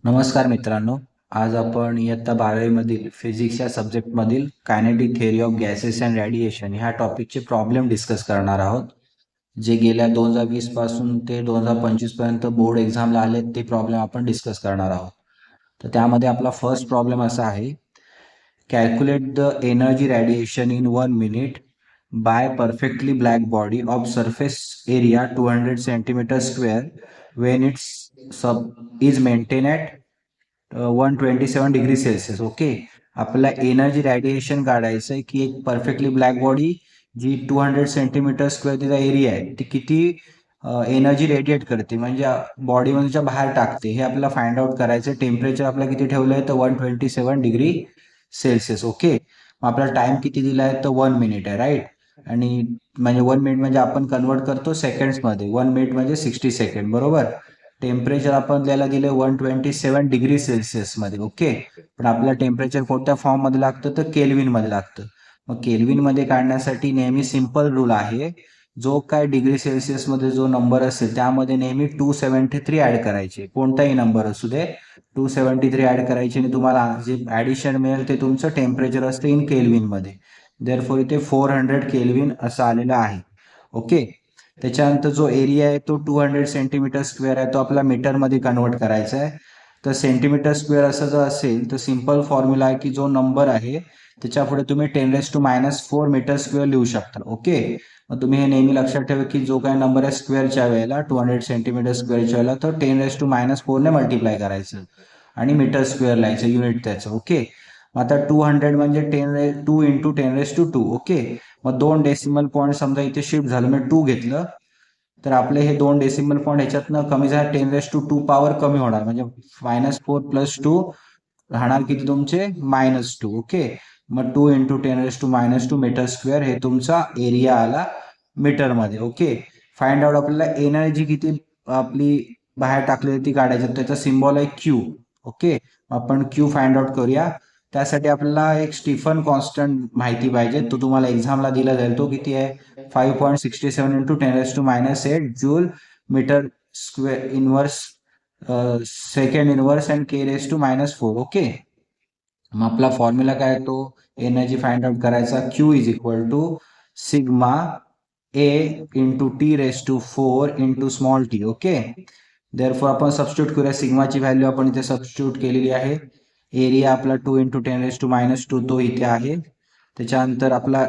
नमस्कार मित्रांनो. आज आपण इयत्ता 12वी मधील फिजिक्स या सब्जेक्टमधील kinetic theory of gases and radiation ह्या टॉपिकचे प्रॉब्लेम डिस्कस करणार आहोत. जे गेल्या 2020 पासून ते 2025 पर्यंत बोर्ड एक्झामला आले ते प्रॉब्लेम आपण डिस्कस करणार आहोत. तर त्यामध्ये आपला फर्स्ट प्रॉब्लेम असा आहे, calculate the energy radiation in 1 minute by perfectly black body of surface area 200 centimetre square when it's sub is maintain at 127 degree Celsius. Okay, आपल्याला एनर्जी रेडिएशन काढायचं आहे की एक परफेक्टली ब्लॅक बॉडी जी 200 centimetre square तिचा area आहे ती किती एनर्जी रेडिएट करते, म्हणजे बॉडीमधूनच्या बाहेर टाकते, हे आपल्याला फाइंड आउट करायचं. टेम्परेचर आपल्याला किती ठेवलं आहे तर 127 डिग्री सेल्सिअस. ओके, मग आपला टाइम किती दिला आहे तर 1 मिनिट आहे, राईट. आणि म्हणजे 1 मिनिट म्हणजे आपण कन्वर्ट करतो सेकंड्समध्ये. 1 मिनिट म्हणजे 60 सेकंड, बरोबर. टेम्परेचर आपण त्याला दिले 127 डिग्री सेल्सिअसमध्ये. ओके, पण आपलं टेम्परेचर कोणत्या फॉर्ममध्ये लागतं तर केल्विनमध्ये लागतं. मग केल्विनमध्ये काढण्यासाठी नेहमी सिम्पल रूल आहे, जो काय डिग्री सेल्सिअसमध्ये जो नंबर असेल त्यामध्ये नेहमी 273 ॲड करायचे. कोणताही नंबर असू दे, 273 ॲड करायचे आणि तुम्हाला जे ॲडिशन मिळेल ते तुमचं टेम्परेचर असतं इन केल्विनमध्ये. देअरफॉर इथे 400 केल्विन असं आलेलं आहे. ओके, त्याच्यानंतर जो एरिया आहे तो 200 सेंटीमीटर स्क्वेअर आहे, तो आपला मीटरमध्ये कन्वर्ट करायचा आहे. तर सेंटीमीटर स्क्वेअर असं जर असेल तर सिम्पल फॉर्म्युला आहे की जो नंबर आहे त्याच्यापुढे तुम्ही 10⁻⁴ मीटर स्क्वेअर लिहू शकता. ओके, मग तुम्ही हे नेहमी लक्षात ठेवा की जो काही नंबर आहे स्क्वेअरच्या वेळेला 200 सेंटीमीटर स्क्वेअरच्या वेळेला तर 10⁻⁴ ने मल्टिप्लाय करायचं आणि मीटर स्क्वेअर लिहायचं, युनिट त्याचं. ओके, आता 200 म्हणजे 2 इंटू 10⁻². ओके, मग 2 डेसिमल पॉईंट समजा इथे शिफ्ट झालं, मी 2 घेतलं तर आपले हे 2 डेसिमल पॉईंट ह्याच्यातनं कमी झाले, 10⁻² पॉवर कमी होणार, म्हणजे -4 + 2 राहणार किती तुमचे -2. ओके, मग 2 इंटू 10⁻² मीटर स्क्वेअर हे तुमचा एरिया आला मीटरमध्ये. ओके, फाइंड आउट आपल्याला एनर्जी किती आपली बाहेर टाकलेली ती काढायची, त्याचा सिम्बॉल आहे क्यू. ओके, आपण क्यू फाइंड आउट करूया. त्यासाठी आपल्याला एक स्टीफन कॉन्स्टंट माहिती पाहिजे, तो तुम्हाला एक्झामला दिला जाईल. तो किती आहे 5.67 into 10⁻⁸ joule metre square inverse second inverse and k⁻⁻⁴. Okay, मग आपला फॉर्म्युला काय तो एनर्जी फाइंड आउट करायचा, Q is equal to sigma A into T⁻⁴ into small T. Okay, therefore आपण सबस्टिट्यूट करूया, सिग्माची व्हॅल्यू आपण इथे सबस्टिट्यूट केलेली आहे. एरिया आपला 2 इंटू 10⁻⁻² तो इथे आहे. त्याच्यानंतर आपला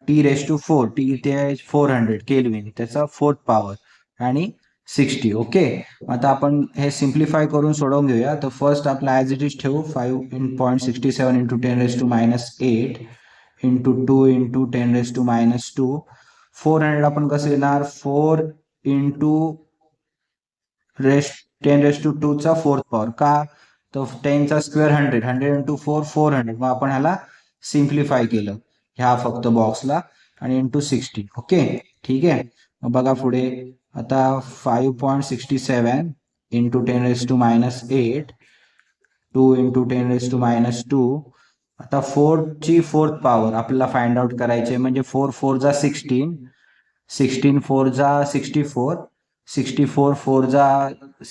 T⁻⁴, टी इथे आहे 400 केल्विन, त्याचा 4th पॉवर आणि 60. ओके, आता आपण हे सिम्प्लिफाय करून सोडवून घेऊया. तर फर्स्ट आपला ॲज इट इज ठेवू, 5.67 इंटू 10⁻⁸ इंटू 2 इंटू 10⁻². 400 आपण कसं येणार, 4 इंटू 10⁻² चा 4th पॉवर, का तर 10 चा स्क्वेअर 100, 100 इंटू 4 400. मग आपण ह्याला सिम्प्लिफाय केलं ह्या फक्त बॉक्सला आणि इंटू 60. ओके, ठीक आहे. मग बघा पुढे, आता 5.67 इंटू 10⁻⁸, 2 इंटू 10⁻². आता 4 ची 4th पॉवर आपल्याला फाइंड आउट करायचे, म्हणजे 4 4 जा 16, 16 4 जा 64, 64 4 जा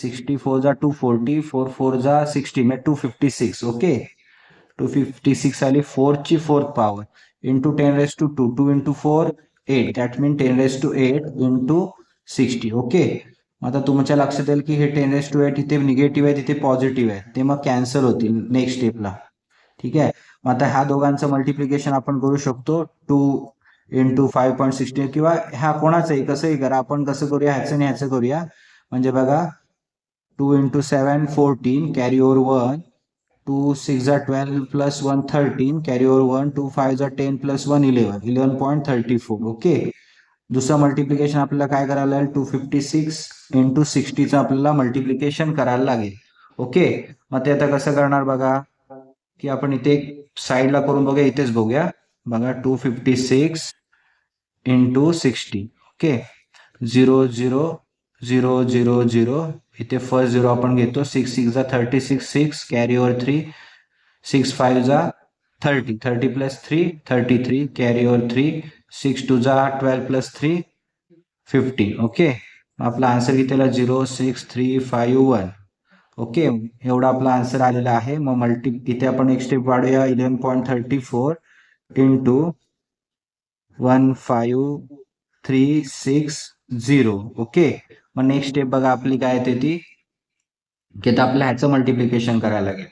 240, 4 4 जा 60 म्हणजे 256. ओके, 256 आली. 4 ची 4th power into 10⁻², 2 into 4 8, that mean 10⁻8 into 60. Okay, आता तुमच्या लक्षात येईल की हे 10⁻8 इथे निगेटिव्ह आहे, तिथे पॉझिटिव्ह आहे, ते मग कॅन्सल होतील नेक्स्ट स्टेपला. ठीक आहे, मग आता ह्या दोघांचं मल्टिप्लिकेशन आपण करू शकतो, 2 इंटू 5.16, किंवा ह्या कोणाचंही कसंही करा. आपण कसं करूया, ह्याचं आणि ह्याचं करूया. म्हणजे बघा, 2 इंटू 7 14 कॅरी ओव्हर 1, 2 6 जा 12 प्लस 1 13 कॅरी ओव्हर 1, 2 5 जा 10 प्लस 1 11.34. ओके, दुसरं मल्टिप्लिकेशन आपल्याला काय करायला लागेल, 256 इंटू 60चं आपल्याला मल्टिप्लिकेशन करायला लागेल. ओके, मग ते आता कसं करणार बघा, की आपण इथे साईडला करून बघूया, इथेच बघूया. बघा, 256 इंटू 60. ओके, 0 0 0 0 0, इथे फर्स्ट 0 आपण घेतो. 6 6 जा 36, 6 कॅरी ओव्हर 3, 6 5 जा 30, 30 प्लस 3 33 कॅरी ओव्हर 3, 6 2 जा 12 प्लस 3 15. ओके, आपला आन्सर किती आला, 0 6 3 5 1. ओके, एवढा आपला आन्सर आलेला आहे. मग इथे आपण एक स्टेप वाढूया. 11.34 इंटू 15360. ओके, मग नेक्स्ट स्टेप बघा आपली काय येते ती, की आता आपल्याला ह्याचं मल्टिप्लिकेशन करायला लागेल.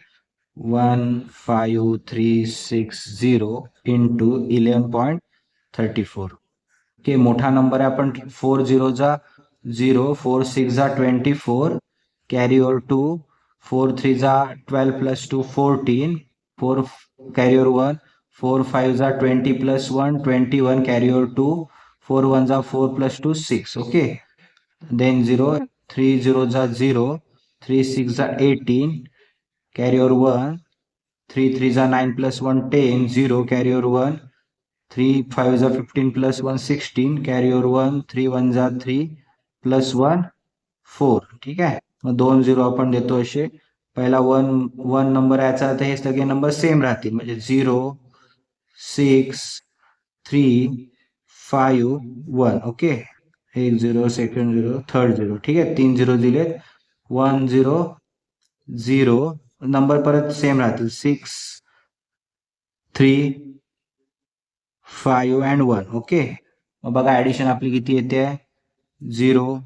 15360 इंटू 11.34. ओके, मोठा नंबर आहे. आपण 4 0 जा 0, 4 6 जा 24, कॅरी ओव्हर 2, 4 3 जा 12 प्लस 2 14, 4 कॅरी ओव्हर 1, 4 5 जा 20 प्लस 1 21, कॅरी ओव्हर 2, 4 1 जा 4 प्लस 2 6. ओके, देन 0, 3 0 जा 0, 3 6 जा 18, कॅरी ओव्हर 1, 3 3 जा 9 प्लस 1 10, 0, कॅरी ओव्हर 1, 3 5 जा 15 प्लस 1 16, कॅरी ओव्हर 1, 3 1 जा 3 प्लस 1 4. ठीक आहे, मग 2 0 आपण देतो असे. पहिला 1 नंबर याचा, तर हे सगळे नंबर सेम राहतील, म्हणजे 0 6 3 5 1. ओके, एक 0, सेकंड 0, थर्ड 0. ठीक आहे, 3 0 दिले. 1 0 0 नंबर परत सेम राहतील, 6 3 5 अँड 1. ओके, मग बघा ऍडिशन आपली किती येते, 0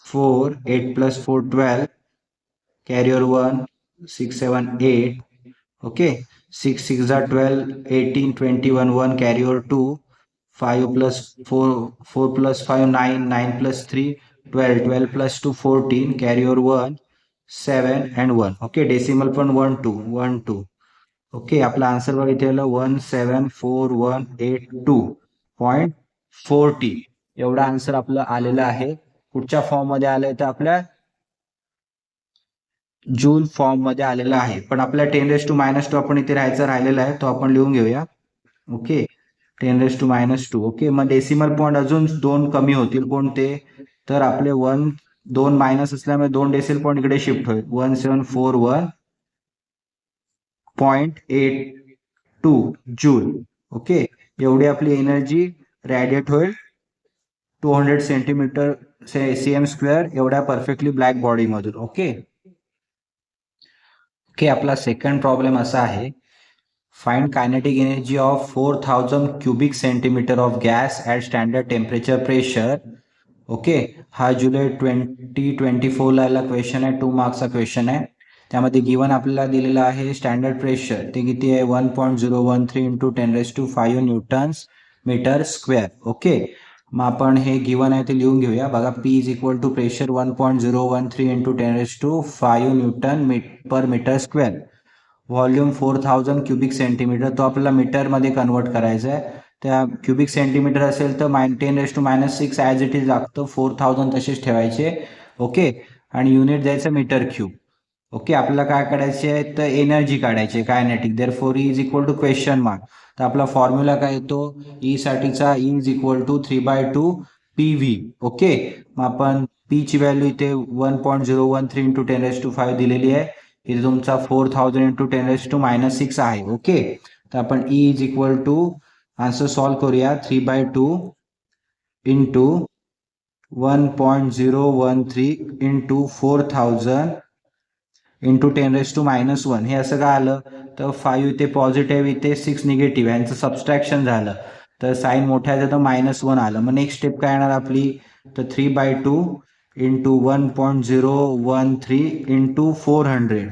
4 8 प्लस 4 12, कॅरी ओव्हर 1 6 7 8. ओके, 6 6 जा 12 18 21, 1 carry over 2, 5 plus 4 4 plus 5 9, 9 plus 3 12, 12 plus 2 14, carry over 1 7 and 1. Okay, decimal पण 1 2 1 2. ओके, आपला आन्सर बघा इथे आलं 174,182.40. एवढा आन्सर आपलं आलेला आहे. कुठच्या फॉर्म मध्ये आलंय तर आपल्या जूल फॉर्म मध्ये आलेला आहे. पण आपल्या 10⁻² आपण इथे राहिलेला आहे, तो आपण लिहून घेऊया. ओके, 10⁻². ओके, मग डेसिमल पॉईंट अजून 2 कमी होतील. कोणते, तर आपले 2 मायनस असल्यामुळे 2 डेसिमल पॉईंट इकडे शिफ्ट होईल. 1741.82 जूल. ओके, एवढी आपली एनर्जी रॅडिएट होईल 200 सेंटीमीटर cm² एवढ्या परफेक्टली ब्लॅक बॉडी मधून. ओके ओके, आपला सेकंड प्रॉब्लेम असा आहे, find kinetic energy of 4000 cubic centimetre of gas at standard temperature pressure. Okay, हा जुलै 2024ला क्वेश्चन आहे, 2 मार्क्सचा क्वेश्चन आहे. त्यामध्ये गिवन आपल्याला दिलेला आहे स्टँडर्ड प्रेशर, ते किती आहे, 1.013 into 10⁵ newtons metre square. Okay, मग आपण हे गिवन आहे ते लिहून घेऊया. बघा, P is equal to pressure 1.013 into 10⁵ newton per metre square. Volume 4000 cubic centimetre, तो आपल्याला मीटरमध्ये कन्वर्ट करायचा आहे. त्या क्युबिक सेंटीमीटर असेल तर 10⁻⁶ ॲज इट इज लागतं, 4000 तसेच ठेवायचे. ओके, आणि युनिट द्यायचं मीटर क्यूब. ओके, आपल्याला काय काढायचे आहे, तर एनर्जी काढायची kinetic. Therefore E is equal to question mark. तर आपला फॉर्म्युला काय येतो, ई साठीचा E is equal to 3/2 PV. ओके, मग आपण P ची व्हॅल्यू इथे 1.013 इंटू 10⁵ दिलेली आहे. इथे तुमचा 4000 इंटू 10⁻⁻6 आहे. ओके, तर आपण E is equal to answer solve करूया. 3/2 इंटू 1.013 इंटू 4000 इंटू 10⁻⁻1. हे असं काय आलं, तर 5 इथे पॉझिटिव्ह, इथे 6 निगेटिव्ह, यांचं सबस्ट्रॅक्शन झालं, तर साईन मोठ्या आहे तर -1 आलं. मग नेक्स्ट स्टेप काय येणार आपली, तर 3/2 इंटू 1.013 इंटू 400.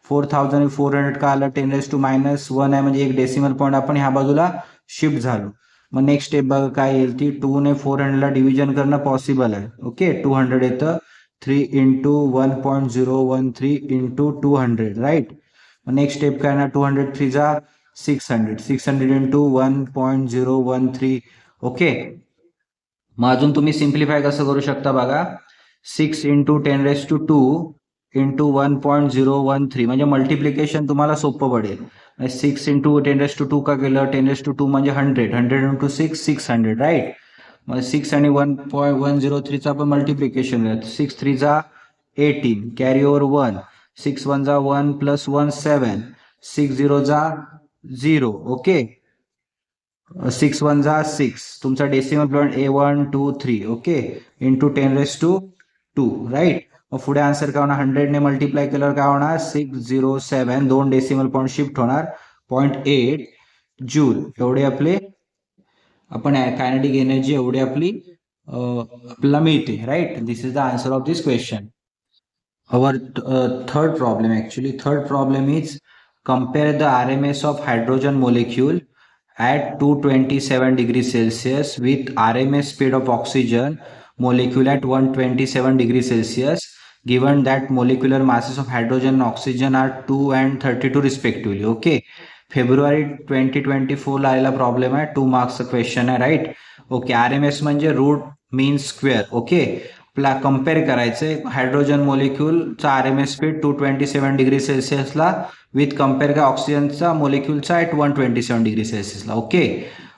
4400 का आलं, 10⁻⁻1 आहे, म्हणजे एक डेसिमल पॉईंट आपण ह्या बाजूला शिफ्ट झालो. मग नेक्स्ट स्टेप बघा काय येईल, ती 2 ने 400ला डिव्हिजन करणं पॉसिबल आहे. ओके, 200 येतं, 3 इंटू 1.013 इंटू 200, राईट. मग नेक्स्ट स्टेप काय ना, 200 3 जा 600, 600 इंटू 1.013. ओके, मग अजून तुम्ही सिम्प्लिफाय कसं करू शकता बघा, 6 इंटू 10⁻² इंटू 1.013, म्हणजे मल्टिप्लिकेशन तुम्हाला सोपं पडेल. 6 इंटू 10⁻² का केलं, 10⁻² म्हणजे 100, 100 इंटू 6 600, राईट. मग 6 आणि 1.103चं आपण मल्टिप्लिकेशन, 6 3 जा 18, कॅरी ओव्हर 1, 6 1 जा 1 प्लस 1 7, 6 0 जा 0. ओके, 6 1 जा 6, तुमचा decimal point A1 2 3. Okay, into 10⁻², right. मग पुढे आन्सर काय होणार, 100 ने मल्टिप्लाय केल्यावर काय होणार 607, 2 डेसिमल पॉईंट शिफ्ट होणार 0.8 जूल एवढे आपले आपण कायनेटिक एनर्जी एवढी आपल्याला मिळते, right. This is the answer of this question. Our third problem is compare the RMS of hydrogen molecule at 227 degrees Celsius with RMS speed of oxygen molecule at 127 degrees Celsius, given that molecular masses of hydrogen and oxygen are 2 and 32 respectively. Okay, फेब्रुवारी 2024 ला आलेला problem आहे, 2 मार्क्सचा question आहे, right. Okay, RMS म्हणजे root mean square. Okay, आपला compare करायचंय hydrogen मोलिक्यूलचा RMS स्पीड 227 डिग्री सेल्सिअसला विथ कम्पेअर का ऑक्सिजनचा मोलिक्यूलचा ॲट 127 डिग्री सेल्सिअसला. ओके,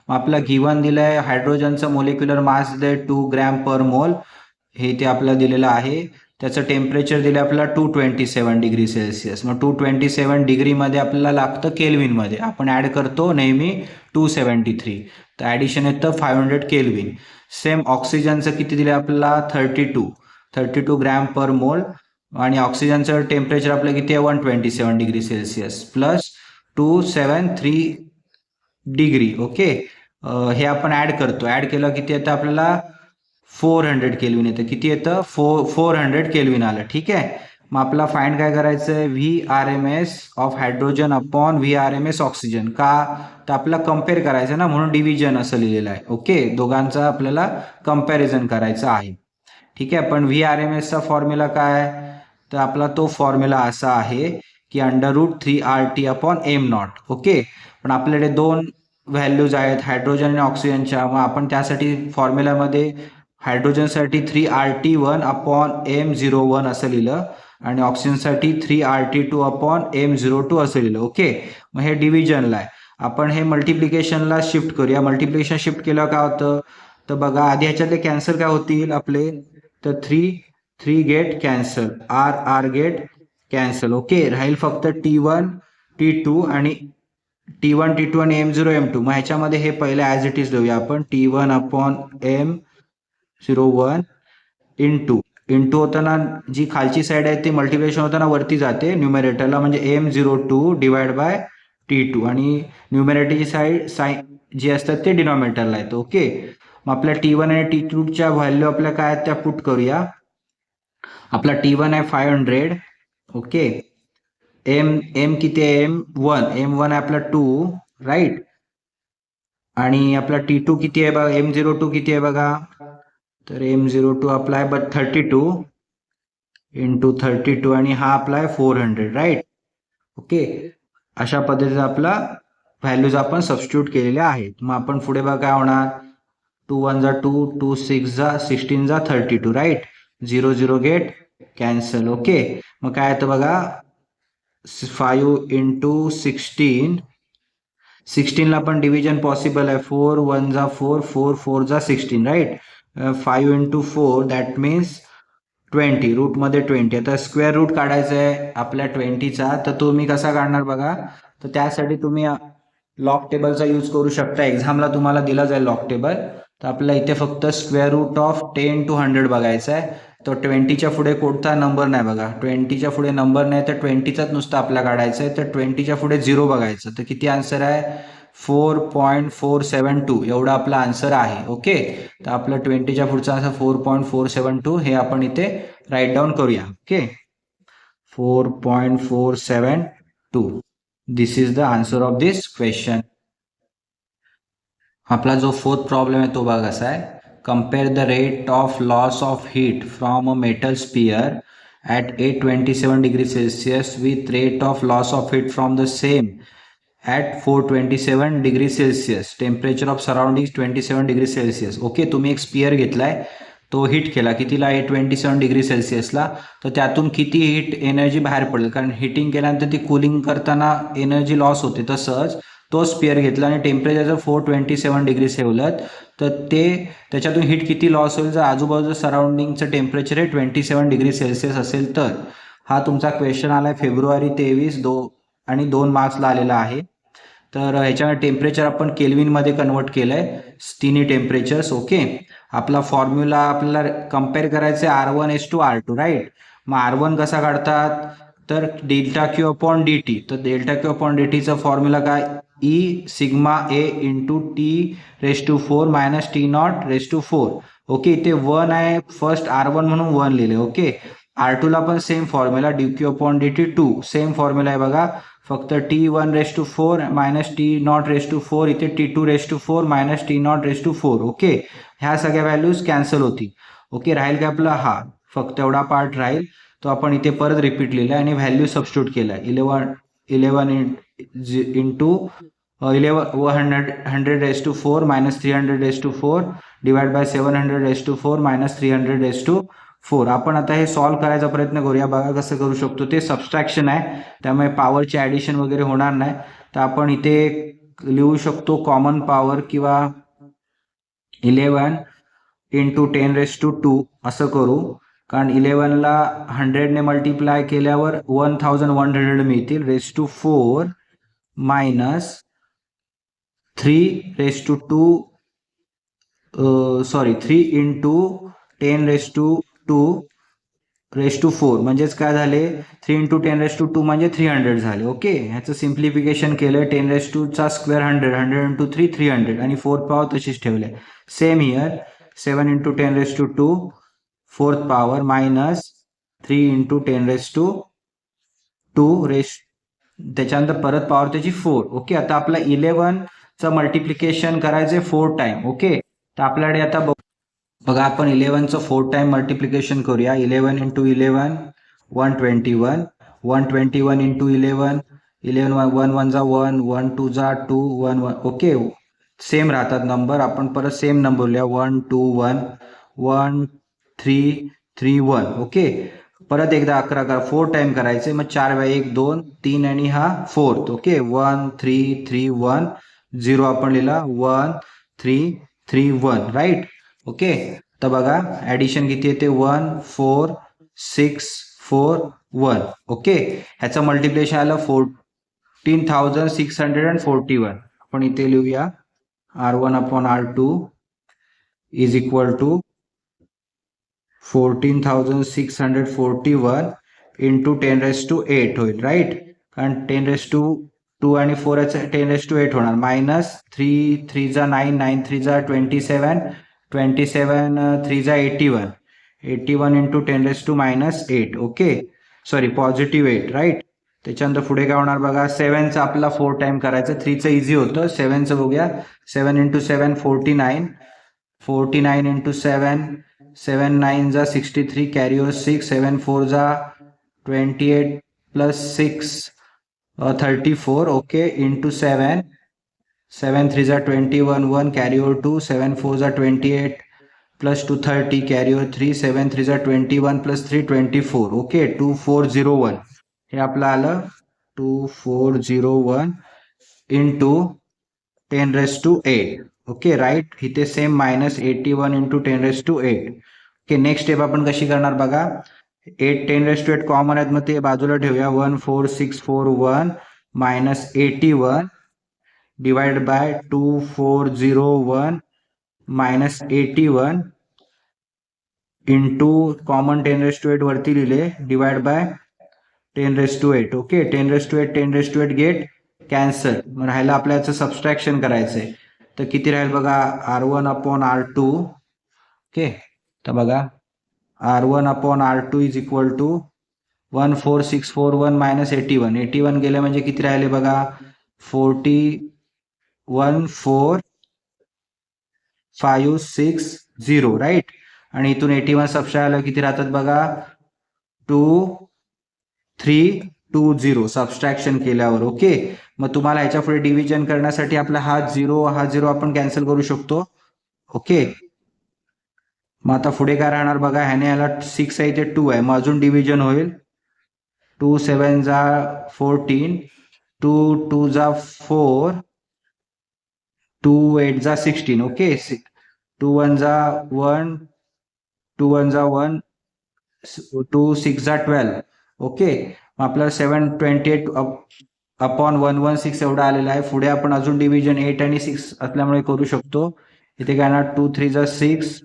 मग आपला गिवन दिलाय हायड्रोजनचा मोलिक्युलर मास दे 2 ग्रॅम पर मोल, हे ते आपल्याला दिलेलं आहे. त्याचं टेम्परेचर दिलं आपल्याला 227 डिग्री सेल्सिअस. मग 227 डिग्रीमध्ये आपल्याला लागतं केल्विनमध्ये, आपण ॲड करतो नेहमी 273, तर ॲडिशन येतं 500 केल्विन. सेम ऑक्सिजनचं किती दिलं आपल्याला 32 ग्रॅम पर मोल, आणि ऑक्सिजनचं टेम्परेचर आपलं किती आहे 127 degree Celsius plus 273 degree. Okay, हे आपण ॲड करतो, ॲड केलं किती येतं आपल्याला 400 केल्विन येतं. किती येतं 400 केल्विन आलं. ठीक आहे, मग आपला फाइंड काय करायचं आहे VRMS of hydrogen upon VRMS oxygen. का तर आपल्याला कम्पेअर करायचं ना, म्हणून डिव्हिजन असं लिहिलेलं आहे. ओके, दोघांचा आपल्याला कम्पॅरिझन करायचं आहे. ठीक आहे, पण VRMSचा फॉर्म्युला काय, तर आपला तो फॉर्म्युला असा आहे की √3RT अपॉन m0. ओके, पण आपल्याकडे दोन व्हॅल्यूज आहेत हायड्रोजन आणि ऑक्सिजनच्या, मग आपण त्यासाठी फॉर्म्युलामध्ये हायड्रोजनसाठी 3RT1 अपॉन m01 असं लिहिलं आणि ऑक्सिजनसाठी 3RT2 अपॉन m02 असं लिहिलं. ओके, मग हे डिव्हिजनला आहे. आपण हे मल्टिप्लिकेशनला शिफ्ट करूया. मल्टिप्लिकेशन शिफ्ट केलं काय होतं, तर बघा आधी ह्याच्यातले कॅन्सल काय होतील आपले, तर 3 get cancel, R get cancel. Okay, राहील फक्त T1 T2 आणि आणि m0 m2. मग ह्याच्यामध्ये हे पहिले ॲज इट इज लिहूया आपण, T1 अपॉन m01 इंटू होताना जी खालची साईड आहे ती मल्टिप्लिकेशन होताना वरती जाते न्यूमरेटरला, म्हणजे m02 डिवाइड बाय T2, आणि न्यूमरेटरची साईड जी असतात ते डिनॉमिनेटरला येतं. ओके, मग आपल्या T1 आणि T2च्या व्हॅल्यू आपल्या काय त्या पुट करूया. आपला T1 आहे 500. ओके, m किती आहे m1 आहे आपला 2, राईट. आणि आपला T2 किती आहे बघा, m02 किती आहे बघा, तर m02 आपला आहे 32 इंटू 32 आणि हा आपला आहे 400, राईट. ओके, अशा पद्धतीचा आपला व्हॅल्यूज आपण सबस्टिट्यूट केलेल्या आहेत. मग आपण पुढे बघा काय होणार, 2 1 जा 2, 2 6 जा 16 जा 32, राईट. 0 get cancel. ओके, मग काय येतं बघा 5 इंटू 16ला पण डिव्हिजन पॉसिबल आहे. 4 1 जा 4, 4 4 जा 16, राईट. 5 इंटू 4 दॅट मीन्स 20, रूटमध्ये 20. आता स्क्वेअर रूट काढायचं आहे आपल्या 20चा, तर तुम्ही कसा काढणार बघा, तर त्यासाठी तुम्ही लॉग टेबलचा यूज करू शकता. एक्झामला तुम्हाला दिला जाईल लॉग टेबल. तर आपल्याला इथे फक्त स्क्वेअर रूट ऑफ 10 to 100 बघायचं आहे. तर 20च्या पुढे कोणता नंबर नाही बघा, 20च्या पुढे नंबर नाही, तर 20चाच नुसतं आपल्याला काढायचं आहे. तर 20च्या पुढे 0 बघायचं. तर किती आन्सर आहे 4.472 एवढा आपला आन्सर आहे. ओके, तर आपलं 20च्या पुढचा असं 4.472 हे आपण इथे राईट डाऊन करूया. Okay, 4.472, this is the answer of this question. आपला जो फोर्थ प्रॉब्लेम आहे तो बघा असा आहे, compare the rate of loss of heat from a metal sphere at 827 degree Celsius with rate of loss of heat from the same at 427 degree Celsius, temperature of surrounding 27 degree Celsius. Okay, तुम्ही एक sphere घेतलाय, तो heat केला कितीला 827 degree सेल्सिअसला, तर त्यातून किती heat energy बाहेर पडेल, कारण हिटिंग केल्यानंतर ती कुलिंग करताना एनर्जी लॉस होते. तसंच तो स्पियर घेतला आणि टेम्परेचर 427 डिग्री ठेवलं, तर त्याच्यातून हीट किती लॉस होईल जर आजूबाजूचं सराउंडिंगचं टेम्परेचर हे 27 डिग्री सेल्सिअस असेल तर. हा तुमचा क्वेश्चन आला आहे फेब्रुवारी 23 आणि 2 मार्क्सला आलेला आहे. तर ह्याच्या टेम्परेचर आपण केल्विनमध्ये कन्वर्ट केलं आहे, तिन्ही टेम्परेचर्स. ओके, आपला फॉर्म्युला आपल्याला कम्पेअर करायचं आहे R1 to R2, राईट. मग R1 कसा काढतात, तर delta Q upon D T. तर डेल्टा क्यू अपॉन डी टीचा फॉर्म्युला काय, E sigma A into T raise to 4 minus T not raise to 4. Okay, इथे 1 आहे, फर्स्ट R1 म्हणून 1 लिहिले. ओके, R2 ला पण same formula D Q upon D T 2, same formula आहे बघा, फक्त T 1 raise to 4 minus T not raise to 4, इथे T 2 raise to 4 minus T not raise to 4. Okay, ह्या सगळ्या व्हॅल्यूज कॅन्सल होती. ओके, राहील का आपला हा फक्त एवढा पार्ट राहील, तो आपण इथे परत रिपीट लिहिला आणि व्हॅल्यू सबस्टिट्यूट केला. 11 into 100 raise to 4 minus 300 raise to 4 divide by 700 raise to 4 minus 300 raise to 4. आपण आता हे सॉल्व्ह करायचा प्रयत्न करूया. बघा कसं करू शकतो, ते सबस्ट्रॅक्शन आहे त्यामुळे पॉवरचे ॲडिशन वगैरे होणार नाही. तर आपण इथे लिहू शकतो कॉमन पॉवर किंवा 11 इंटू 10 रेस टू 2 असं करू, कारण 11ला 100ने मल्टिप्लाय केल्यावर 1100 मिळतील raise to 4 minus 3 raise to 3 into 10 raise to 2 raise to 4 म्हणजेच काय झाले, 3 इंटू 10 रेस टू 2 म्हणजे 300 झाले. ओके, ह्याचं सिम्प्लिफिकेशन केलं, 10 रेस टू चा स्क्वेअर 100 इंटू 3 300 आणि 4th पॉवर तशीच ठेवले. Same here 7 into 10 raise to 2 4th power minus 3 into 10 raise to 2 raise, त्याच्यानंतर परत पॉवर त्याची 4. ओके, आता आपला 11चं मल्टिप्लिकेशन करायचे 4 टाइम. ओके, तर आपल्याकडे आता बघा आपण 11चं 4 टाइम मल्टिप्लिकेशन करूया. 11 इंटू 11 121, 121 इंटू 11 1 1 जा 1 1 2 जा 2 1 1. ओके, सेम राहतात नंबर, आपण परत सेम नंबर लिहा 1 2 1 1 3 3 1. ओके, परत एकदा 11 करा, 4 टाइम करायचे, मग 4 वेळा 1 2 3 आणि हा 4th. ओके, 1 3 3 1 0 आपण लिहिला 1 3 3 1 राईट. ओके, तर बघा ॲडिशन किती येते 1 4 6 4 1. ओके, ह्याचं मल्टिप्लिकेशन आलं 14,641. आपण इथे लिहूया R1 upon R2 is equal to 14,641 into 10 raise to 8 होईल राईट, कारण 10 रेस टू 2 आणि 4 याचं 10 रेस टू 8 होणार. मायनस 3 3 जा 9 9 3 जा 27 27 3 जा 81 81 into 10 raise to minus 8. Okay, sorry positive 8 right. त्याच्यानंतर पुढे काय होणार बघा, 7चं आपला 4 टाइम करायचं, 3चं इझी होतं, 7चं बघूया. 7 इंटू 7 49 49 इंटू 7 7 9 जा 63 कॅरी ओवर 6 7 4 जा 28 प्लस 6 34. ओके, इंटू 7 7 3 जा 21 1 कॅरी ओवर 2 7 4 जा 28 प्लस 2 30 कॅरी ओवर 3 7 3 जा 21 प्लस 3 24. ओके, 2401 हे आपलं आलं 2401 into 10 raise to 8. Okay right, इथे same minus 81 into 10 raise to 8. Okay, next step आपण कशी करणार बघा, 8 10 रेस टू 8 कॉमन आहेत, मग ते बाजूला ठेवूया. 14641 minus 81 divide by 2401 minus 81 into common 10 raise to 8 वरती लिहिले divide by 10 raise to 8. Okay, 10 raise to 8 10 raise to 8 get cancel, मग राहिलं आपल्या याचं सबस्ट्रॅक्शन करायचंय. तर किती राहील बघा, R1 अपॉन R2. ओके, तर बघा R1 upon R2 is equal to 14641 minus 81 81 गेले म्हणजे किती राहिले बघा, 41560 राईट. आणि इथून 81 सबस्ट्रॅक्ट आलं किती राहतात बघा, 2320 सबस्ट्रॅक्शन केल्यावर. ओके, मग तुम्हाला ह्याच्या पुढे डिव्हिजन करण्यासाठी आपला हा झिरो आपण कॅन्सल करू शकतो. ओके, मग आता पुढे काय राहणार बघा, ह्याने याला 6 आहे इथे 2 आहे, मग अजून डिव्हिजन होईल. 2 7 जा 14 2 2 जा 4 2 8 जा 16. ओके, 2 1 जा 1 2 1 जा 1 2 6 जा 12. ओके, मग आपल्याला 728 अपॉन 116 एवढा आलेला आहे. पुढे आपण अजून डिव्हिजन 8 आणि 6 असल्यामुळे करू शकतो. इथे काय ना 2 3 जा 6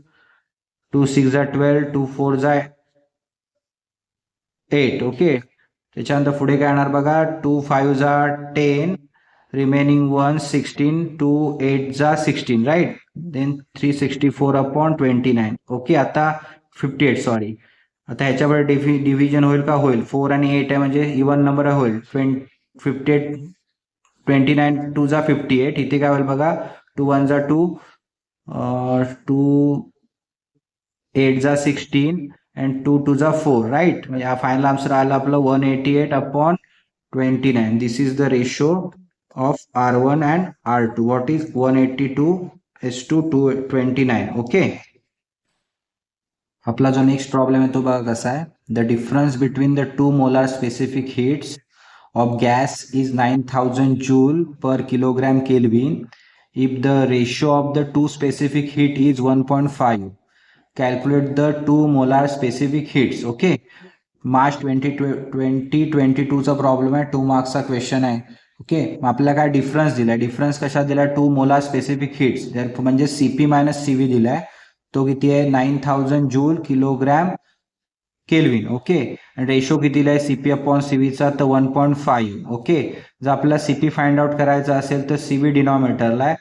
2 6 जा 12 2 4 जा 8. ओके, त्याच्यानंतर पुढे काय येणार बघा, 2 5 जा 10, रिमेनिंग 1 16, 2 8 जा 16, राईट. Then 364 upon 29. ओके, आता 58, सॉरी. आता ह्याच्यावर डिव्हिजन होईल का? होईल. 4 आणि 8 आहे म्हणजे इवन नंबर होईल. 58, 29 2 जा 58. इथे काय होईल बघा, 2 1 जा 2, 2 8 जा 16 and 2 2 जा 4, राईट. म्हणजे हा फायनल आन्सर आला आपलं 188 upon 29. This is the ratio of R1 and R2. What is 182 is to 229. Okay, आपला जो नेक्स्ट प्रॉब्लेम आहे तो बघा कसा आहे. The difference between the two molar specific heats of gas is 9000 joule per kilogram kelvin if the ratio of the two specific heat is 1.5. Calculate the two molar specific heats. Okay, March 2022 चा problem आहे, 2 मार्क्सचा question आहे. Okay, मग आपल्याला काय difference दिलाय, difference कशा दिलाय, टू मोलार स्पेसिफिक हिट्स, म्हणजे सीपी मायनस सीव्ही दिलाय, तो किती आहे 9000 joule kilogram kelvin. Okay, ratio किती दिलाय सीपी अपॉन सीव्हीचा, तर 1.5. ओके, जर आपल्याला सीपी फाइंड आउट करायचा असेल तर सीव्ही डिनॉमिनेटरला आहे,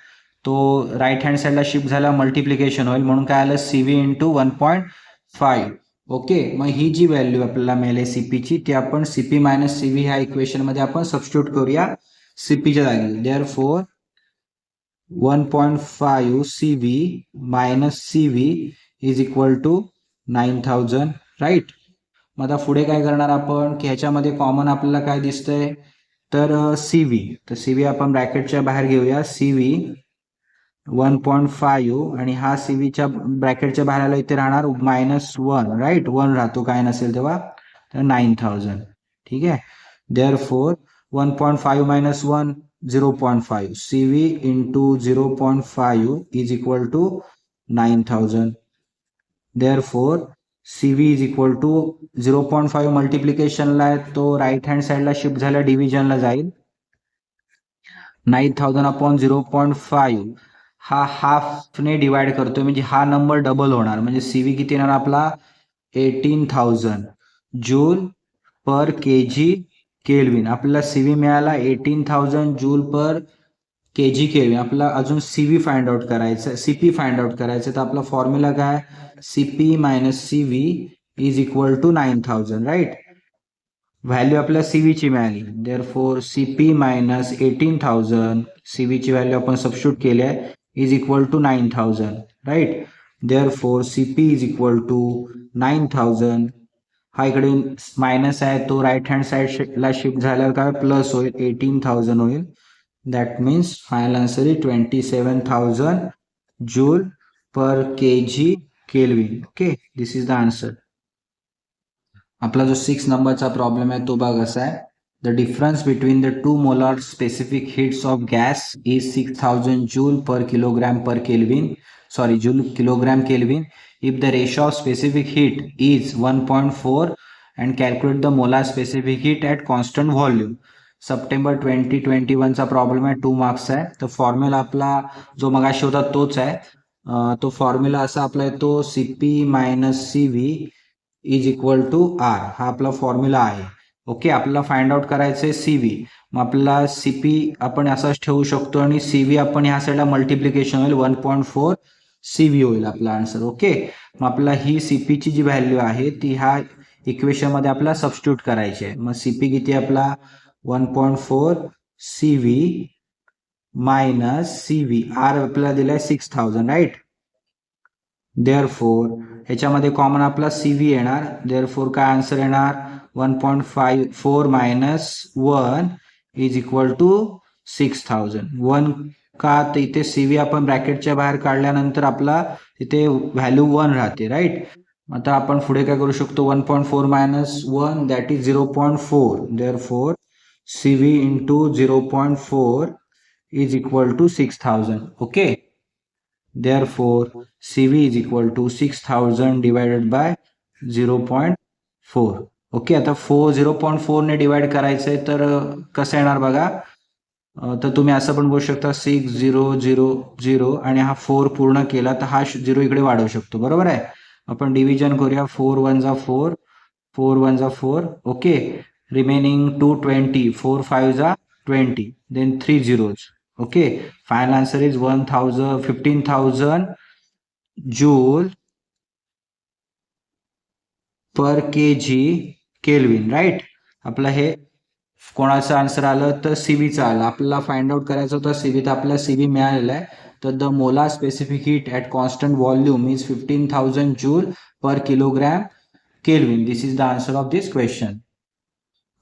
तो राईट हँड साईडला शिफ्ट झाला मल्टिप्लिकेशन होईल, म्हणून काय आलं सीव्ही इंटू 1.5. ओके, मग ही जी व्हॅल्यू आपल्याला मिळेल सीपीची, ती आपण सीपी मायनस सीव्ही ह्या इक्वेशन मध्ये आपण सबस्टिट्यूट करूया सीपीच्या जागी. Therefore 1.5 CV minus CV is equal to 9000, right. मग आता पुढे काय करणार आपण की ह्याच्यामध्ये कॉमन आपल्याला काय दिसतंय, तर सीव्ही, तर सीव्ही आपण ब्रॅकेटच्या बाहेर घेऊया. सीव्ही 1.5 आणि हा सीव्हीच्या ब्रॅकेटच्या बाहेर आला, इथे राहणार -1, राईट. 1 राहतो काय नसेल तेव्हा, तर 9000. ठीक आहे, therefore 1.5 minus 1 0.5, CV into 0.5 is equal to 9000. Therefore CV is equal to 0.5 मल्टिप्लिकेशनला आहे, तो राईट हँड साईडला शिफ्ट झाला डिव्हिजनला जाईल. 9000 अपॉन 0.5 हा हाफने डिवाइड करतोय, म्हणजे हा नंबर डबल होणार, म्हणजे सीव्ही किती येणार आपला 18000 joule per K G kelvin. आपल्याला सीव्ही मिळाला 18000 joule per K G kelvin. आपल्याला अजून सीव्ही फाइंड आउट करायचं, सीपी फाइंड आउट करायचं, तर आपला फॉर्म्युला काय, CP minus CV is equal to 9000, right. Value आपल्याला सीव्हीची मिळाली, देअरफॉर सीपी मायनस 18000, सीव्हीची व्हॅल्यू आपण सबस्टिट्यूट केली आहे, is equal to 9000, right. Therefore CP is equal to 9000. हा इकडे मायनस आहे, तो राईट हँड साईडला शिफ्ट झाल्यावर काय प्लस होईल, 18000 होईल. That means final answer is 27000 joule per K G kelvin. Okay, this is the answer. आपला जो 6 नंबरचा प्रॉब्लेम आहे तो बघा कसा आहे. The difference between the two molar specific heats of gas is 6000 joule per kilogram per kelvin, sorry joule kilogram kelvin, if the ratio of specific heat is 1.4 and calculate the molar specific heat at constant volume. September 2021 चा problem आहे, 2 marks आहे. तर formula आपला जो मगाशी होता तोच आहे. तो फॉर्म्युला असा आपला येतो, CP minus CV is equal to R, हा आपला फॉर्म्युला आहे. ओके, आपल्याला फाइंड आउट करायचं आहे सीव्ही, मग आपल्याला सीपी आपण असाच ठेवू शकतो आणि सीव्ही आपण ह्या साईडला मल्टिप्लिकेशन होईल, 1.4 सीव्ही होईल आपला आन्सर. ओके, मग आपला ही सीपीची जी व्हॅल्यू आहे ती ह्या इक्वेशन मध्ये आपल्याला सबस्टिट्यूट करायची आहे. मग सीपी किती आपला 1.4 सीव्ही मायनस सीव्ही, आर आपल्याला दिलाय 6000, राईट. देअरफॉर ह्याच्यामध्ये कॉमन आपला सीव्ही येणार, देअरफॉर काय आन्सर येणार 1.54 मायनस 1 इज इक्वल टू 6000. 1 का, तर इथे सीव्ही आपण ब्रॅकेटच्या बाहेर काढल्यानंतर आपला इथे व्हॅल्यू 1 राहते, राईट. आता आपण पुढे काय करू शकतो, 1.4 minus 1 that is 0.4. Therefore CV into 0.4 is equal to 6000. Okay, therefore CV is equal to 6000 divided by 0.4. Okay, आता 0.4 ने डिवाइड करायचंय तर कसं येणार बघा, तर तुम्ही असं पण बोलू शकता 6000 आणि हा 4 पूर्ण केला तर हा 0 इकडे वाढवू शकतो, बरोबर आहे. आपण डिव्हिजन करूया, 4 1 जा 4, 4 1 जा 4, ओके. रिमेनिंग 220, 4 5 जा 20, then 3 zeros, okay. Final answer is 15,000 joule per kg kelvin, right. आपलं हे कोणाचं आन्सर आलं तर सीबीचं आलं. आपल्याला फाइंड आउट करायचं होतं सीबी, तर आपल्याला सीबी मिळालेला आहे. तर the molar specific heat at constant volume is 15,000 joule per kilogram kelvin. This is the answer of this question.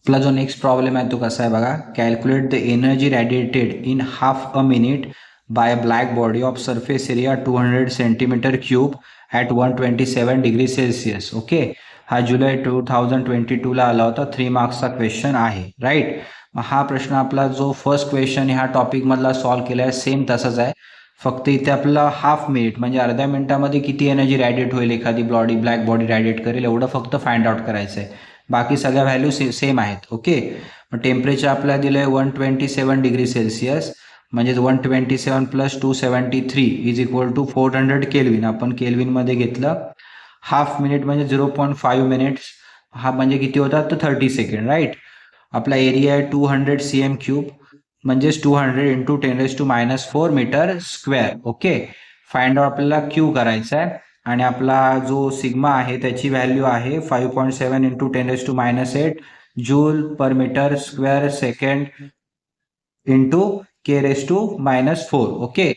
आपला जो नेक्स्ट प्रॉब्लेम आहे तो कसा आहे बघा. Calculate the energy radiated in half a minute by a black body of surface area 200 centimetre cube at 127 degree Celsius, okay. हा जुलै 2022ला आला होता. 3 मार्क्सचा क्वेश्चन आहे, राईट. हा प्रश्न आपला जो फर्स्ट क्वेश्चन ह्या टॉपिकमधला सॉल्व्ह केला आहे सेम तसंच आहे. फक्त इथे आपला हाफ मिनिट म्हणजे अर्ध्या मिनिटामध्ये किती एनर्जी रॅडिएट होईल एखादी ब्लॅक बॉडी रॅडिएट करेल एवढं फक्त फाइंड आउट करायचं आहे. बाकी सगळ्या व्हॅल्यू सेम आहेत, ओके. मग टेम्परेचर आपल्याला दिलं आहे 127 डिग्री सेल्सिअस, म्हणजेच 127 plus 273 is equal to 400 kelvin. आपण केल्विनमध्ये घेतलं. हाफ मिनिट म्हणजे 0.5 मिनिट्स, हा म्हणजे किती होतात तर 30 सेकंड, राईट. आपला एरिया आहे 200 cm क्यूब, म्हणजेच 200 into 10⁻⁴ metre square, okay. Find out आपल्याला क्यू करायचा आहे आणि आपला जो सिग्मा आहे त्याची व्हॅल्यू आहे 5.7 into 10⁻⁸ joule per metre square second into k⁻⁻⁴, okay.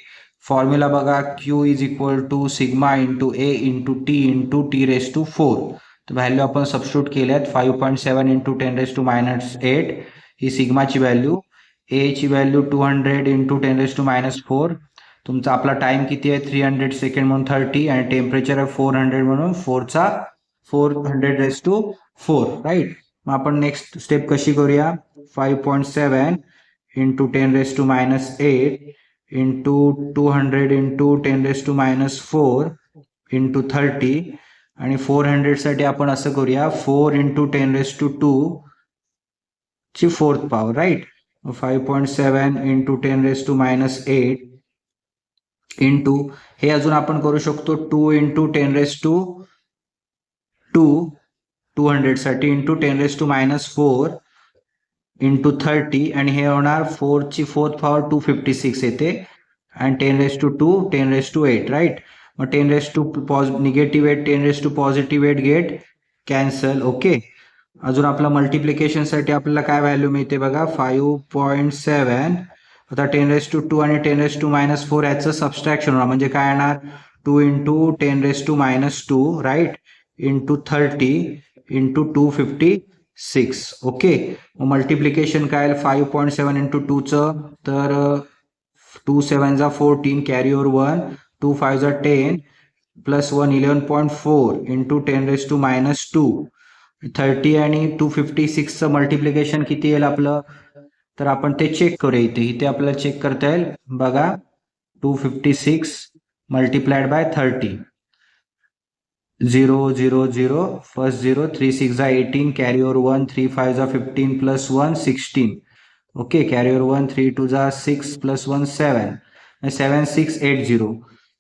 Formula बघा, Q is equal to sigma into A into T into t⁻⁴. तर व्हॅल्यू आपण सबस्टिट्यूट केल्यात. 5.7 इंटू 10⁻⁸ ही सिग्माची व्हॅल्यू, ए ची व्हॅल्यू 200 इंटू 10⁻⁴. तुमचा आपला टाइम किती आहे 300 सेकंड म्हणून 30 आणि टेम्परेचर आहे 400 म्हणून 400⁴, राईट. मग आपण नेक्स्ट स्टेप कशी करूया. 5.7 इंटू 10⁻⁸ इंटू 200 इंटू 10⁻⁴ इंटू 30 आणि 400साठी आपण असं करूया 4 इंटू 10⁻² ची 4th power, right. 5.7 into 10⁻⁸ into हे अजून आपण करू शकतो 2 इंटू 10⁻², 200 साठी इंटू 10⁻⁴ इंटू 30 आणि हे होणार 4 ची 4th पॉवर 256 येते आणि 10⁻², 10⁻8, राईट. मग 10⁻² negative 8, 10⁻² positive 8 get cancel, okay. अजून आपला मल्टिप्लिकेशनसाठी आपल्याला काय व्हॅल्यू मिळते बघा. 5.7 आता 10⁻² आणि 10⁻⁻⁴ याचं सबस्ट्रॅक्शन होणार म्हणजे काय येणार 2 into 10⁻², right, into 30 into 256, okay. मग मल्टिप्लिकेशन काय 5.7 इंटू 2चं तर 2 7 जा 14 कॅरी ओव्हर 1, 2 5 जा 10 प्लस 1 11.4 इंटू 10⁻². 30 आणि 256चं मल्टिप्लिकेशन किती येईल आपलं तर आपण ते चेक करूया. इथे आपल्याला चेक करता येईल बघा. 256 मल्टिप्लाइड बाय 30, 0 0 0 फर्स्ट 0, 3 6 जा 18 कॅरी ओव्हर 1, 3 5 जा 15 प्लस 1 16, ओके. कॅरी ओव्हर 1, 3 2 जा 6 प्लस 1 7, 7680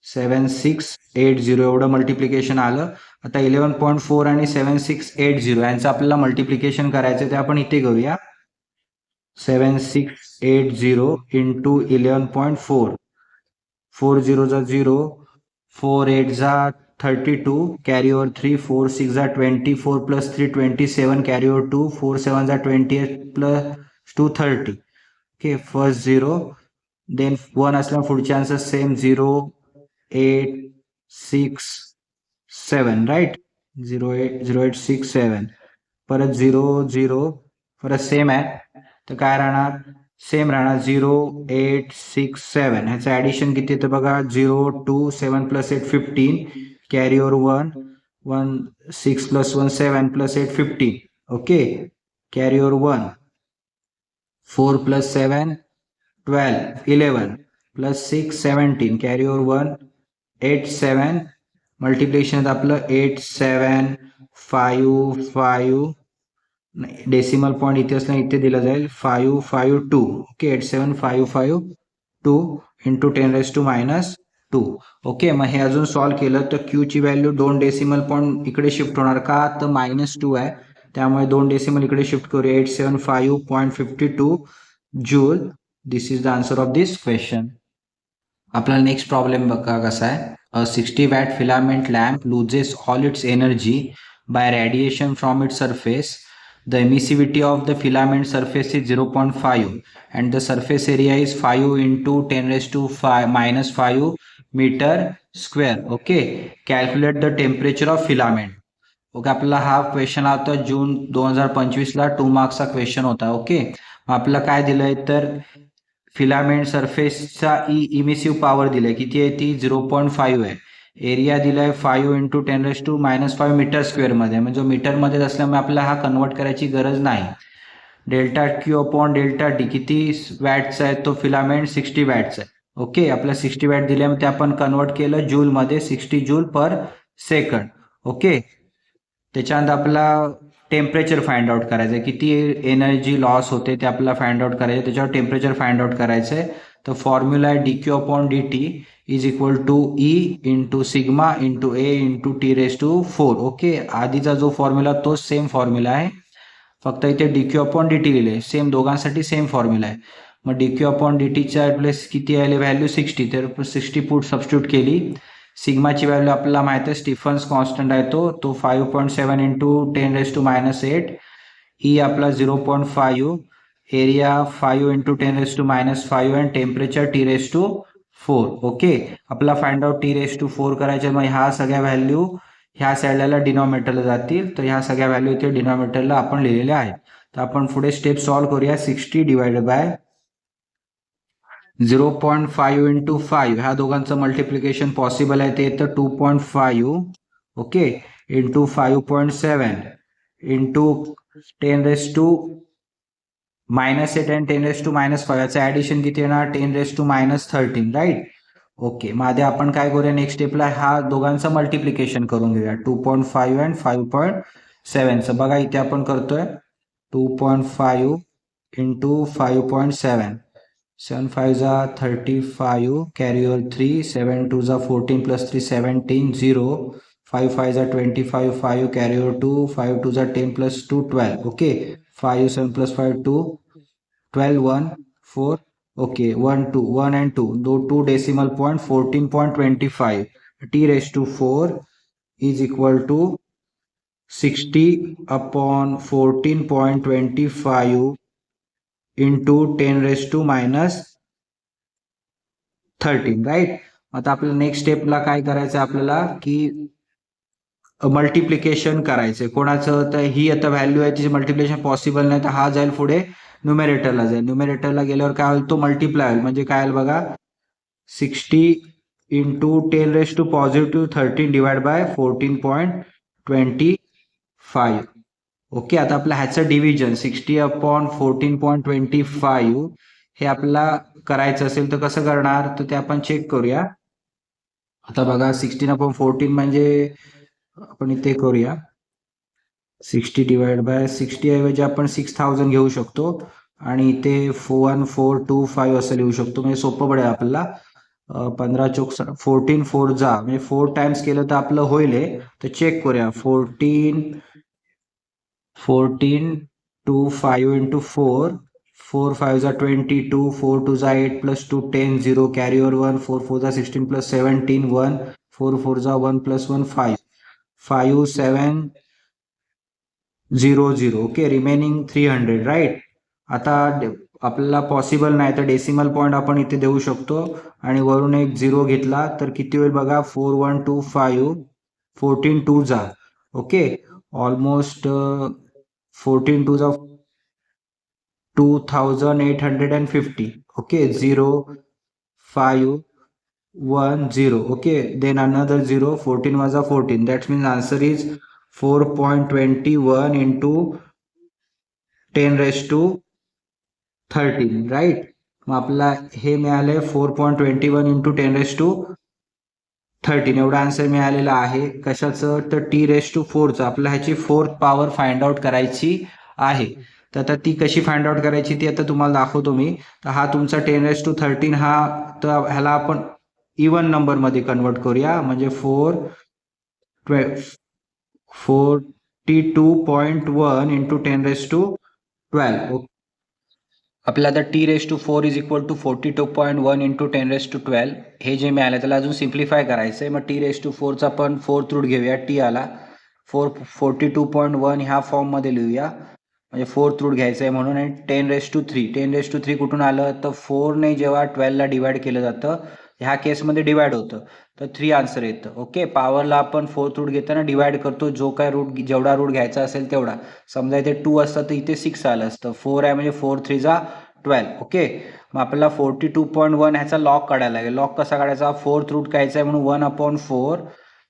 7680 एवढं मल्टिप्लिकेशन आलं. आता 11.4 आणि 7680 यांचं आपल्याला मल्टिप्लिकेशन करायचं ते आपण इथे करूया. 7680 इंटू 11.4, 4 0 जा 0, 4 8 जा 32 कॅरी ओव्हर 3, 4 6 जा 24 प्लस 3 27 कॅरी ओव्हर 2, 4 7 जा 28 प्लस 2 30, ओके. फर्स्ट 0 देन 1 असल्या पुढचे आन्सर सेम 0 8 6 7, राईट. 0 8 0 8 6 7 परत 0 0 परत सेम आहे तर काय राहणार सेम राहणार 0 8 6 7. ह्याचं ॲडिशन किती येतं बघा. 0 2 7 plus 8 15 carry over 1 1 6 plus 1 7 plus 8 15, okay. Carry over 1 4 plus 7 12 11 plus 6 17 carry over 1 8 7. Multiplication आपलं 8 7 5 5 डेसिमल पॉईंट इथे असल्याने इथे दिलं जाईल 5 5 2, ओके. 8 7 5 5 2 into 10⁻², okay. मग हे अजून सॉल्व्ह केलं तर क्यूची व्हॅल्यू 2 डेसिमल पॉईंट इकडे शिफ्ट होणार का तर -2 आहे त्यामुळे 2 डेसिमल इकडे शिफ्ट करूया. 875.52 joule. This is the answer of this question. आपला नेक्स्ट प्रॉब्लेम बघा कसा आहे. अ 60 watt filament lamp loses all it's energy by radiation from its surface. The emissivity of the filament surface is 0.5 and the surface area is 5 into 10 raised to 5 meter square. Okay, calculate the temperature of filament. Okay, आपल्याला हा question आता जून 2025ला 2 मार्क्सचा question होता. Okay, आपल्याला काय दिलंय तर filament सरफेसचा emissive power दिलाय, किती आहे ती 0.5 आहे. एरिया दिलाय 5 इंटू 10⁻⁵ मीटर स्क्वेअरमध्ये, म्हणजे मीटरमध्ये असल्यामुळे आपल्याला हा कन्वर्ट करायची गरज नाही. Delta Q upon delta T किती वॅटचा आहे तो फिलामेंट 60 वॅटचा आहे. ओके, आपल्याला 60 वॅट दिल्यामुळे ते आपण कन्वर्ट केलं जूलमध्ये, 60 जूल पर सेकंड. ओके, त्याच्यानंतर आपल्याला टेम्परेचर फाइंड आउट करायचं आहे, किती एनर्जी लॉस होते ते आपल्याला फाइंड आउट करायचं, त्याच्यावर टेम्परेचर फाइंड आउट करायचं आहे. तर फॉर्म्युला आहे dq upon dt is equal to E into sigma into A into T raise to 4. Okay, आधीचा जो फॉर्म्युला तोच सेम फॉर्म्युला आहे, फक्त इथे dq अपॉन dt लिहिले. सेम दोघांसाठी सेम फॉर्म्युला आहे. मग dq अपॉन dtच्या प्लेस किती आले व्हॅल्यू 60, तर 60 पुट सबस्टिट्यूट केली. सिग्माची व्हॅल्यू आपल्याला माहिती आहे, स्टीफन्स कॉन्स्टंट आहे तो 5.7 इंटू 10⁻⁻8. ई आपला 0.5, एरिया 5 इंटू 10⁻⁻5 आणि टेम्परेचर T⁴. ओके, आपला फाइंड आउट T⁴ करायचे. मग ह्या सगळ्या व्हॅल्यू ह्या साईडला डिनॉमिनेटरला जातील, तर ह्या सगळ्या व्हॅल्यू इथे डिनॉमिनेटरला आपण लिहिलेल्या आहेत. तर आपण पुढे स्टेप सॉल्व्ह करूया. 60 डिवाइडेड बाय 0.5 इंटू 5, ह्या दोघांचं मल्टिप्लिकेशन पॉसिबल आहे, ते येतं 2.5. ओके, इंटू 5.7 इंटू 10⁻⁻8 आणि 10⁻⁻5, याचं ॲडिशन किती येणार 10⁻⁻13. राईट. ओके, मग आधी आपण काय करूया, नेक्स्ट स्टेपला ह्या दोघांचं मल्टिप्लिकेशन करून घेऊया, 2.5 आणि 5.7चं. बघा इथे आपण करतोय 2.5 into 5.7, 7 5 35, carry over 3, 7 2 14 plus 3 17, 0, 5 5 25, 5 carry over 2, 5 2 10 plus 2 12. Okay, 5 7 plus 5 2 12, 1 4. Okay, 1 2 1 and 2, 2 decimal point 14.25. T⁴ is equal to 60 upon 14.25 into 10⁻⁻13. Right. आता आपल्याला नेक्स्ट स्टेपला काय करायचं, आपल्याला की मल्टिप्लिकेशन करायचं. कोणाचं, तर ही आता व्हॅल्यू आहे तिची मल्टिप्लिकेशन पॉसिबल नाही, तर हा जाईल पुढे न्यूमेरेटरला जाईल. न्यूमेरेटरला गेल्यावर काय होईल, तो मल्टिप्लाय होईल. म्हणजे काय बघा, 60 इंटू 10⁻⁻13 डिवाइड बाय 14.25. ओके, आता आपल्या ह्याचं डिव्हिजन 60 अपॉन 14.25 हे आपल्याला करायचं असेल तर कसं करणार, तर ते आपण चेक करूया. आता बघा 16 अपॉन 14 म्हणजे आपण इथे करूया 60 डिवाइड बाय 60 ऐवजी आपण 6000 घेऊ शकतो आणि इथे 1425 असं लिहू शकतो. म्हणजे सोपं पडेल आपल्याला. 15 चोक 14 4 जा म्हणजे 4 टाइम्स केलं तर आपलं होईल. तर चेक करूया. 14 2 5 इंटू 4, 4 5 22, 4 2 8 plus 2 10, 0 carry over 1, 4 4 16 plus 17, 1 4 4 1 plus 1 5, 5 7 0 0. Okay, remaining 300. Right. आता आपल्याला पॉसिबल नाही तर डेसिमल पॉईंट आपण इथे देऊ शकतो आणि वरून एक 0 घेतला तर किती होईल बघा, 4125, 14 2 जा. ओके, ऑलमोस्ट 14 2 जा 2850. Okay, 0 5 1 0. Okay, then another 0, 14 was a 14. That means answer is 4.21 into 10⁻13. Right. मग आपल्याला हे मिळाले 4.21 इंटू 10⁻13 एवढा आन्सर मिळालेला आहे. कशाचं, तर T⁴ आपल्याला ह्याची 4th पॉवर फाइंड आउट करायची आहे. तर आता ती कशी फाइंड आउट करायची ती आता तुम्हाला दाखवतो मी. तर हा तुमचा 10⁻13 हा, तर ह्याला आपण इवन नंबरमध्ये कन्वर्ट करूया. म्हणजे 4 42.1 इंटू 10^12. आपल्याला आता T⁴ is equal to 42.1 into 10^12 हे जे मिळालं त्याला अजून सिम्प्लिफाय करायचं आहे. मग T⁴ आपण फोर्थ रूट घेऊया. टी आला 42.1 ह्या फॉर्ममध्ये लिहूया, म्हणजे फोर्थ रूट घ्यायचं आहे म्हणून. आणि 10⁻³ कुठून आलं तर 4ने जेव्हा 12ला डिवाइड केलं जातं ह्या केसमध्ये डिवाइड होतं तर 3 आन्सर येतं. ओके, पॉवरला आपण फोर्थ रूट घेताना डिवाइड करतो, जो काय रूट जेवढा रूट घ्यायचा असेल तेवढा. समजा इथे 2 असतं तर इथे 6 आलं असतं. 4 आहे म्हणजे 4 3 जा 12. ओके, मग आपल्याला 42.1 ह्याचा लॉग काढायला लागेल. लॉग कसा काढायचा, फोर्थ रूट घ्यायचा आहे म्हणून 1/4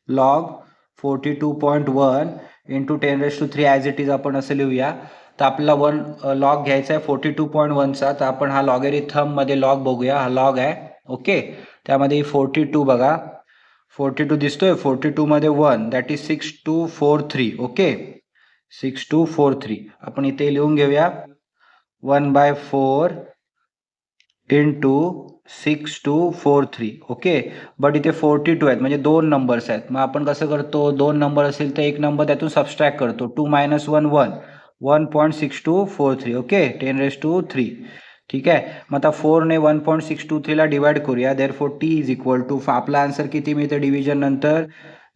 log 42.1 into 10⁻³ as it is आपण असं लिहूया. तर आपल्याला 1 लॉग घ्यायचा आहे 42.1चा. तर आपण हा लॉगॅरिथममध्ये लॉग बघूया. हा लॉग आहे. ओके, त्यामध्ये 42 बघा, 42 दिसतोय. 42 मध्ये 1 दॅट इज 6243. ओके, 6243 आपण इथे लिहून घेऊया. 1/4 इंटू 6243. ओके, बट इथे 42 आहेत म्हणजे 2 नंबर्स आहेत. मग आपण कसं करतो, 2 नंबर असेल तर एक नंबर त्यातून सबस्ट्रॅक्ट करतो. 2 - 1 1 1.6243. ओके, 10⁻³ ठीक आहे. मग आता 4ने 1.623ला डिवाइड करूया. Therefore T is equal to, आपला आन्सर किती मिळतं डिव्हिजन नंतर,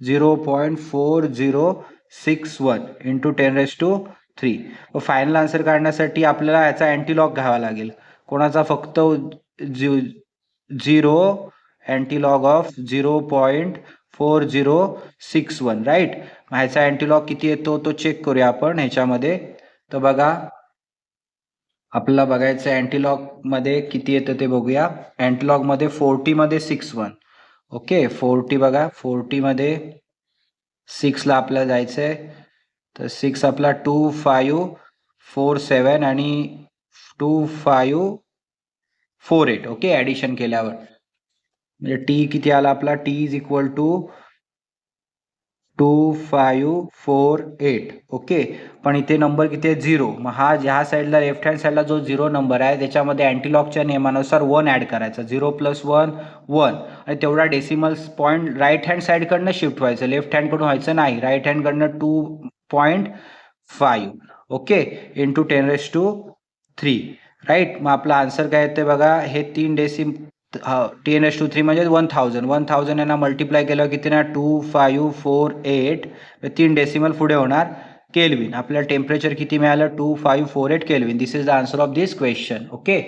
0.4061 इंटू 10⁻³ फायनल आन्सर काढण्यासाठी आपल्याला याचा अँटीलॉग घ्यावा लागेल. कोणाचा, फक्त 0 अँटीलॉग ऑफ 0.4061 राईट. ह्याचा अँटीलॉग किती येतो तो चेक करूया आपण ह्याच्यामध्ये. तर बघा, आपल्याला बघायचं अँटीलॉग मध्ये किती येतं ते बघूया. अँटीलॉग मध्ये 40 मध्ये 61. ओके, 40 बघा, 40 मध्ये 6ला आपल्याला जायचं आहे. तर 6 आपला 2547 आणि 2548. ओके, ॲडिशन केल्यावर म्हणजे टी किती आला आपला, टी इज इक्वल टू 2548. ओके, पण इथे नंबर किती आहे, 0. मग हा ह्या साईडला लेफ्ट हँड साईडला जो 0 नंबर आहे त्याच्यामध्ये अँटीलॉगच्या नियमानुसार 1 ॲड करायचा. 0 + 1 1 आणि तेवढा डेसिमल पॉईंट राईट हँड साईडकडनं शिफ्ट व्हायचं, लेफ्ट हँडकडून व्हायचं नाही. राईट हँडकडनं 2.5. Okay, into 10⁻³ right. मग आपला आन्सर काय येते बघा, हे 3 10⁻³ म्हणजे 1000 यांना मल्टिप्लाय केलं किती ना, 2548. 3 डेसिमल पुढे होणार केल्विन. आपल्याला टेम्परेचर किती मिळालं, 2548 kelvin. This is the answer of this question. Okay.